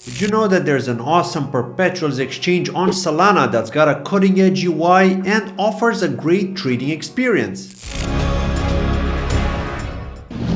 Did you know that there's an awesome Perpetual exchange on Solana that's got a cutting-edge UI and offers a great trading experience?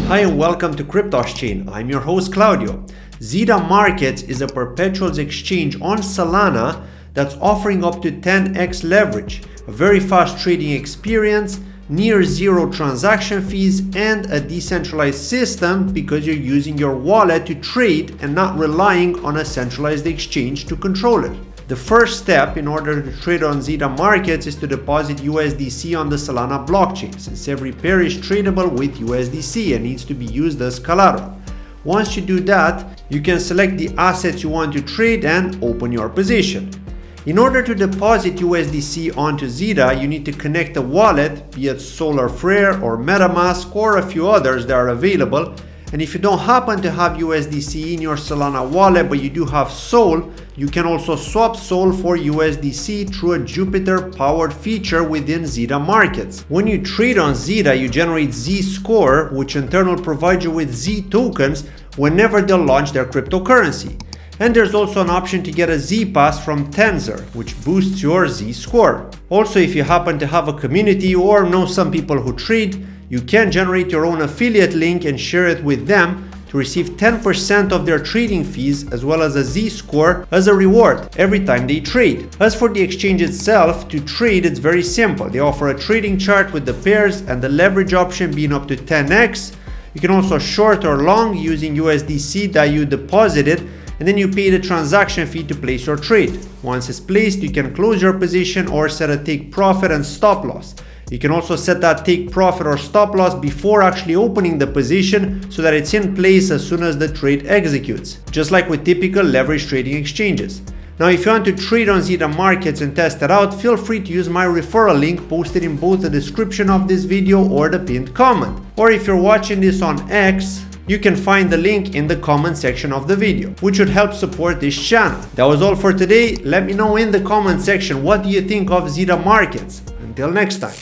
Hi and welcome to CryptoChain. I'm your host Claudio. Zeta.Markets is a Perpetual exchange on Solana that's offering up to 10x leverage, a very fast trading experience, near zero transaction fees, and a decentralized system because you're using your wallet to trade and not relying on a centralized exchange to control it. The first step in order to trade on Zeta.Markets is to deposit USDC on the Solana blockchain, since every pair is tradable with USDC and needs to be used as collateral. Once you do that, you can select the assets you want to trade and open your position. In order to deposit USDC onto Zeta, you need to connect a wallet, be it Solana or MetaMask or a few others that are available. And if you don't happen to have USDC in your Solana wallet, but you do have Sol, you can also swap Sol for USDC through a Jupyter-powered feature within Zeta.Markets. When you trade on Zeta, you generate Z-score, which in turn will provide you with Z tokens whenever they'll launch their cryptocurrency. And there's also an option to get a Z-Pass from Tensor, which boosts your Z-score. Also, if you happen to have a community or know some people who trade, you can generate your own affiliate link and share it with them to receive 10% of their trading fees as well as a Z-score as a reward every time they trade. As for the exchange itself, to trade it's very simple. They offer a trading chart with the pairs and the leverage option being up to 10x. You can also short or long using USDC that you deposited, and then you pay the transaction fee to place your trade. Once it's placed, you can close your position or set a take profit and stop loss. You can also set that take profit or stop loss before actually opening the position so that it's in place as soon as the trade executes, just like with typical leverage trading exchanges. Now, if you want to trade on Zeta.Markets and test it out, feel free to use my referral link posted in both the description of this video or the pinned comment. Or if you're watching this on X, you can find the link in the comment section of the video, which would help support this channel. That was all for today. Let me know in the comment section, what do you think of Zeta.Markets? Until next time.